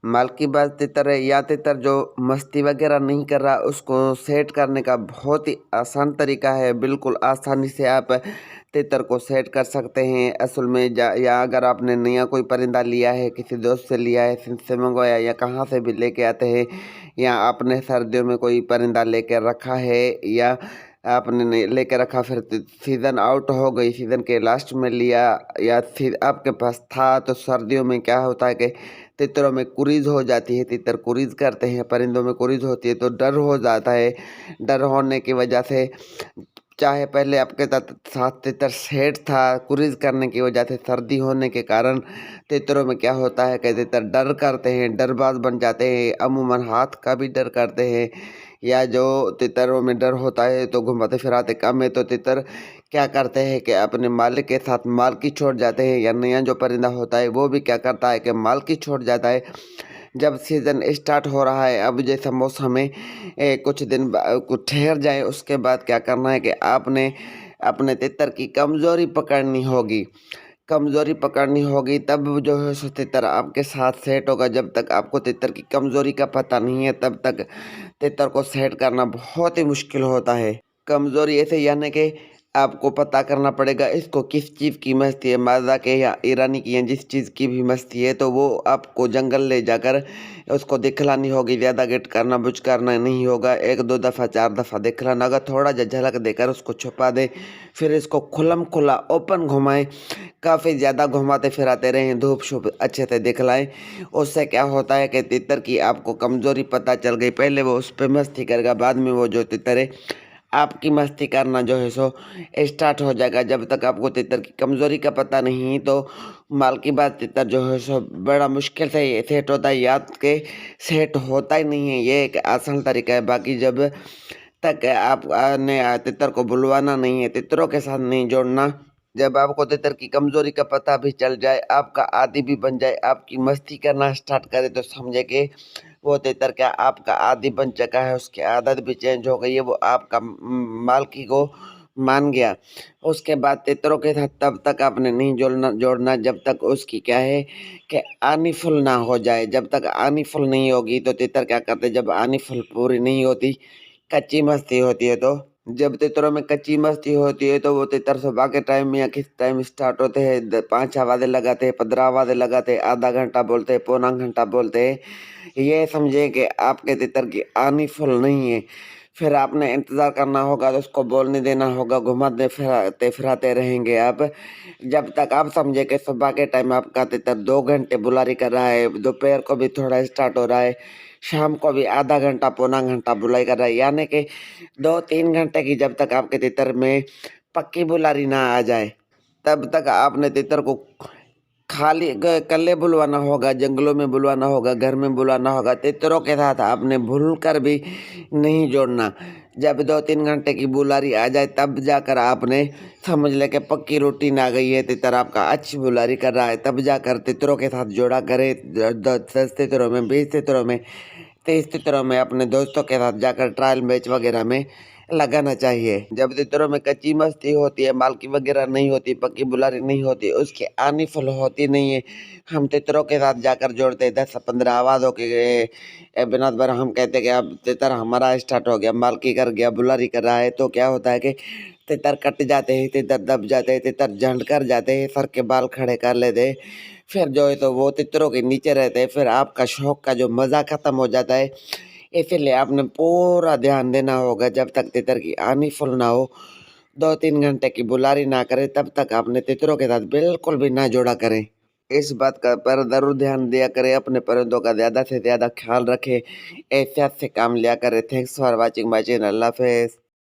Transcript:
माल की बात तितर है या तितर जो मस्ती वगैरह नहीं कर रहा उसको सेट करने का बहुत ही आसान तरीका है। बिल्कुल आसानी से आप तितर को सेट कर सकते हैं। असल में या अगर आपने नया कोई परिंदा लिया है, किसी दोस्त से लिया है, से मंगवाया या कहाँ से भी लेके आते हैं, या आपने सर्दियों में कोई परिंदा लेकर रखा है या आपने नहीं लेके रखा, फिर सीज़न आउट हो गई, सीज़न के लास्ट में लिया या फिर आपके पास था, तो सर्दियों में क्या होता है कि तितरों में कुरीज हो जाती है, तितर कुरीज करते हैं, परिंदों में कुरीज होती है, तो डर हो जाता है। डर होने की वजह से चाहे पहले आपके साथ तितर सेट था, कुरीज करने की वजह से सर्दी होने के कारण तितरों में क्या होता है कि तितर डर करते हैं, डरबाज बन जाते हैं। अमूमन हाथ का भी डर करते हैं, या जो तितरों में डर होता है तो घुमाते फिराते कम है, तो तितर क्या करते हैं कि अपने मालिक के साथ मालकी छोड़ जाते हैं। या नया जो परिंदा होता है वो भी क्या करता है कि मालकी छोड़ जाता है। जब सीज़न स्टार्ट हो रहा है, अब जैसा मौसम में कुछ दिन कुछ ठहर जाए, उसके बाद क्या करना है कि आपने अपने तितर की कमज़ोरी पकड़नी होगी। कमज़ोरी पकड़नी होगी तब जो है सो तितर आपके साथ सेट होगा। जब तक आपको तितर की कमज़ोरी का पता नहीं है तब तक तितर को सेट करना बहुत ही मुश्किल होता है। कमज़ोरी ऐसे यानी कि आपको पता करना पड़ेगा इसको किस चीज़ की मस्ती है, मादा के या ईरानी की, या जिस चीज़ की भी मस्ती है, तो वो आपको जंगल ले जाकर उसको दिखलानी होगी। ज़्यादा गेट करना बुझ करना नहीं होगा, 1-2 दफ़ा 4 दफ़ा दिखलाना होगा। थोड़ा झलक देकर उसको छुपा दे, फिर इसको खुलम खुला ओपन घुमाएं, काफ़ी ज़्यादा घुमाते फिराते रहें, धूप शूप अच्छे से दिखलाएं। उससे क्या होता है कि तितर की आपको कमज़ोरी पता चल गई। पहले वो उस पर मस्ती करेगा, बाद में वो जो तितर है आपकी मस्ती करना जो है सो स्टार्ट हो जाएगा। जब तक आपको तितर की कमज़ोरी का पता नहीं, तो माल की बात तितर जो है सो बड़ा मुश्किल से ये सेट होता है, याद के सेट होता ही नहीं है। ये एक आसान तरीका है। बाकी जब तक आपने तितर को बुलवाना नहीं है, तितरों के साथ नहीं जोड़ना, जब आपको तितर की कमज़ोरी का पता भी चल जाए, आपका आदी भी बन जाए, आपकी मस्ती करना स्टार्ट करे, तो समझे कि वो तितर क्या आपका आदी बन चुका है, उसकी आदत भी चेंज हो गई है, वो आपका मालकी को मान गया। उसके बाद तितरों के साथ तब तक आपने नहीं जोड़ना जब तक उसकी क्या है कि आनी फुल ना हो जाए। जब तक आनी फुल नहीं होगी तो तितर क्या करते, जब आनी फुल पूरी नहीं होती, कच्ची मस्ती होती है, तो जब तितरों में कच्ची मस्ती होती है तो वो तितर सुबह के टाइम में या किस टाइम स्टार्ट होते हैं, 5 आवाज़ें लगाते हैं, 15 आवाज़ें लगाते हैं, आधा घंटा बोलते हैं, पौना घंटा बोलते हैं। ये समझे कि आपके तितर की आनी फुल नहीं है। फिर आपने इंतज़ार करना होगा, तो उसको बोलने देना होगा, घुमाते फिराते फिराते रहेंगे आप, जब तक आप समझे कि सुबह के टाइम आपका तितर 2 घंटे बुलारी कर रहा है, दोपहर को भी थोड़ा स्टार्ट हो रहा है, शाम को भी आधा घंटा पौना घंटा बुलाई कर रहा है, यानी कि 2-3 घंटे की जब तक आपके तितर में पक्की बुलारी ना आ जाए, तब तक आपने तितर को खाली कल्ले बुलवाना होगा, जंगलों में बुलवाना होगा, घर में बुलाना होगा। तितरों के साथ आपने भूल कर भी नहीं जोड़ना। जब 2-3 घंटे की बुलारी आ जाए तब जाकर आपने समझ ले कि पक्की रूटीन आ गई है, तितर आपका अच्छी बुलारी कर रहा है, तब जाकर तितरों के साथ जोड़ा करे। 10 तितरों में, 20 तितरों में, 30 तितरों में अपने दोस्तों के साथ जाकर ट्रायल मैच वगैरह में लगाना चाहिए। जब तितरों में कच्ची मस्ती होती है, मालकी वगैरह नहीं होती, पक्की बुलारी नहीं होती, उसकी आनी फुल होती नहीं है, हम तितरों के साथ जाकर जोड़ते हैं 10-15 आवाज़ों के बिना पर हम कहते हैं कि अब तितर हमारा स्टार्ट हो गया, मालकी कर गया, बुलारी कर रहा है, तो क्या होता है कि तितर कट जाते हैं, तितर दब जाते हैं, तितर झंड कर जाते हैं, सर के बाल खड़े कर लेते हैं, फिर जो है तो वो तितरों के नीचे रहते हैं, फिर आपका शौक का जो मज़ा ख़त्म हो जाता है। इसीलिए आपने पूरा ध्यान देना होगा, जब तक तितर की आनी फुल ना हो, 2-3 घंटे की बुलारी ना करे, तब तक आपने तितरों के साथ बिल्कुल भी ना जोड़ा करें। इस बात का पर ज़रूर ध्यान दिया करें, अपने परिंदों का ज़्यादा से ज़्यादा ख्याल रखें, एहतियात से काम लिया करें। Thanks for watching my channel. अल्लाह हाफ़िज़।